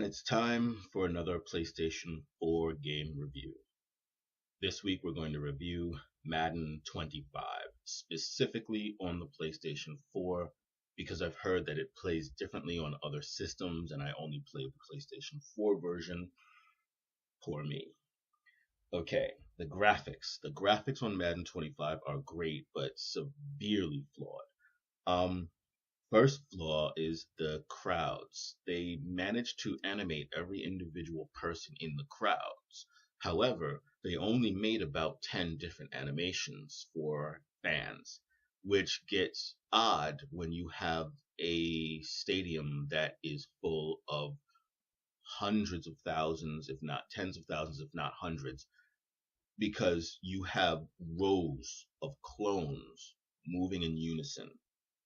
it's time for another PlayStation 4 game review. This week we're going to review Madden 25, specifically on the PlayStation 4, because I've heard that it plays differently on other systems and I only played the PlayStation 4 version. Poor me. Okay, the graphics. The graphics on Madden 25 are great, but severely flawed. Um, First flaw is the crowds. They managed to animate every individual person in the crowds. However, they only made about 10 different animations for fans, which gets odd when you have a stadium that is full of hundreds of thousands, if not tens of thousands, if not hundreds, because you have rows of clones moving in unison,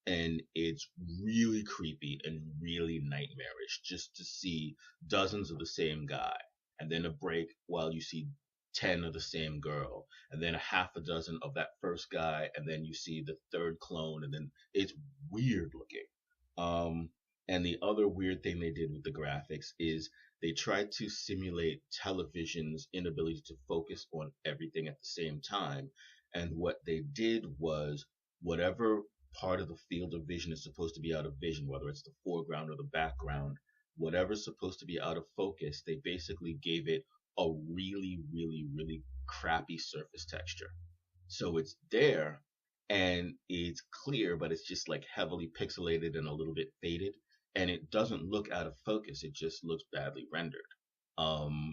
and it's really creepy and really nightmarish just to see dozens of the same guy, and then a break while you see 10 of the same girl, and then a half a dozen of that first guy, and then you see the third clone, and then it's weird looking. And the other weird thing they did with the graphics is they tried to simulate television's inability to focus on everything at the same time. And what they did was whatever part of the field of vision is supposed to be out of vision, whether it's the foreground or the background, whatever's supposed to be out of focus, they basically gave it a really, really, really crappy surface texture. So it's there and it's clear, but it's just like heavily pixelated and a little bit faded. And it doesn't look out of focus, it just looks badly rendered.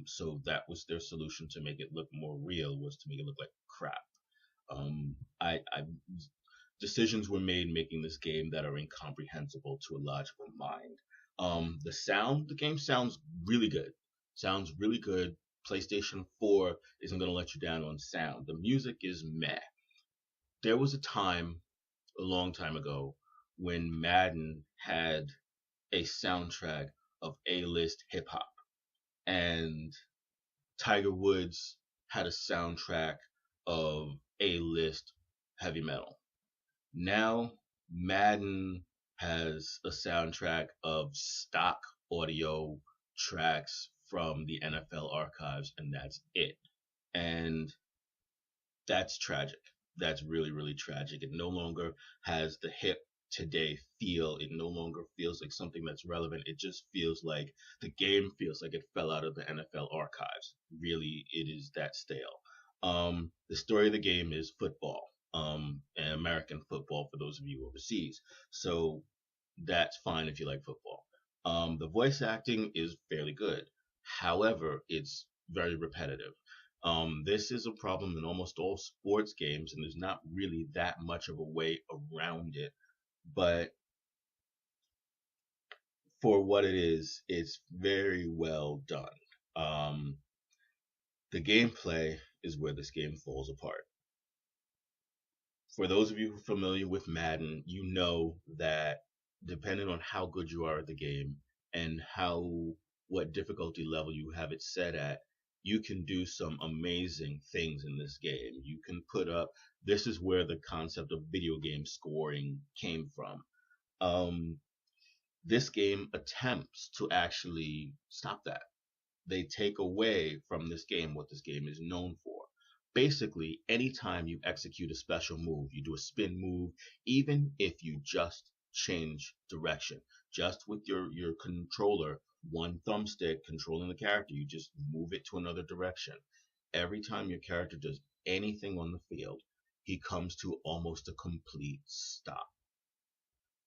So that was their solution to make it look more real, was to make it look like crap. I decisions were made making this game that are incomprehensible to a logical mind. The game sounds really good. Sounds really good. PlayStation 4 isn't going to let you down on sound. The music is meh. There was a time, a long time ago, when Madden had a soundtrack of A-list hip hop, and Tiger Woods had a soundtrack of A-list heavy metal. Now Madden has a soundtrack of stock audio tracks from the NFL archives, and that's it. And that's tragic. That's really, really tragic. It no longer has the hip today feel. It no longer feels like something that's relevant. It just feels like the game feels like it fell out of the NFL archives. Really, it is that stale. The story of the game is football, and American football for those of you overseas. So that's fine if you like football. The voice acting is fairly good. However, it's very repetitive. This is a problem in almost all sports games, and there's not really that much of a way around it. But for what it is, it's very well done. Um, the gameplay is where this game falls apart. For those of you who are familiar with Madden, you know that depending on how good you are at the game and how what difficulty level you have it set at, you can do some amazing things in this game. You can put up, this is where the concept of video game scoring came from. Um, this game attempts to actually stop that. They take away from this game what this game is known for. Basically, anytime you execute a special move, you do a spin move, even if you just change direction, just with your controller, one thumbstick controlling the character, you just move it to another direction. Every time your character does anything on the field, he comes to almost a complete stop.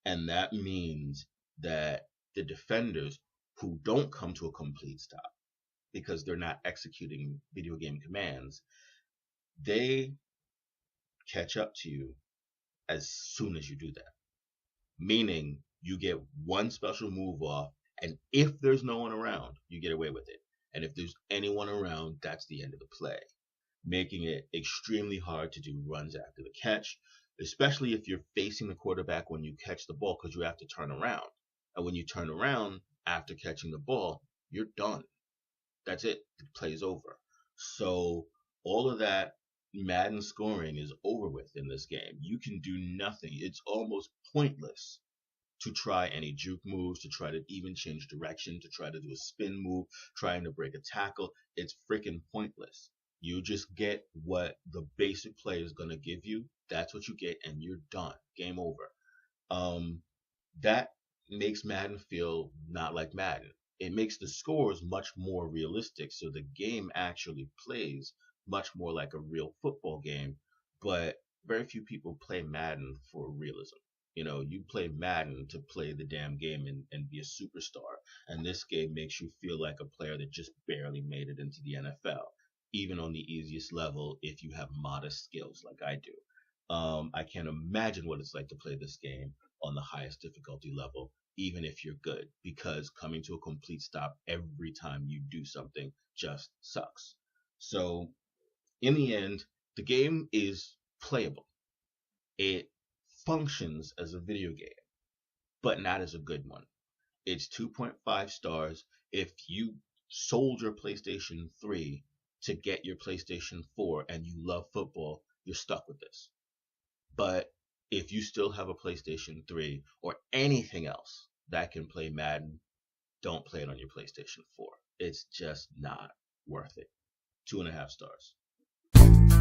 And that means that the defenders who don't come to a complete stop because they're not executing video game commands, they catch up to you as soon as you do that. Meaning you get one special move off, and if there's no one around, you get away with it. And if there's anyone around, that's the end of the play, making it extremely hard to do runs after the catch, especially if you're facing the quarterback when you catch the ball, because you have to turn around. And when you turn around after catching the ball, you're done. That's it. The play's over. So all of that Madden scoring is over with in this game. You can do nothing. It's almost pointless to try any juke moves, to try to even change direction, to try to do a spin move, trying to break a tackle. It's freaking pointless. You just get what the basic play is going to give you. That's what you get, and you're done. Game over. Um, that makes Madden feel not like Madden. It makes the scores much more realistic, so the game actually plays much more like a real football game. But very few people play Madden for realism. You play Madden to play the damn game and be a superstar. And this game makes you feel like a player that just barely made it into the NFL, even on the easiest level if you have modest skills like I do. I can't imagine what it's like to play this game on the highest difficulty level, even if you're good, because coming to a complete stop every time you do something just sucks. So, in the end, the game is playable. It functions as a video game, but not as a good one. It's 2.5 stars. If you sold your PlayStation 3 to get your PlayStation 4 and you love football, you're stuck with this. But if you still have a PlayStation 3 or anything else that can play Madden, don't play it on your PlayStation 4. It's just not worth it. 2.5 stars.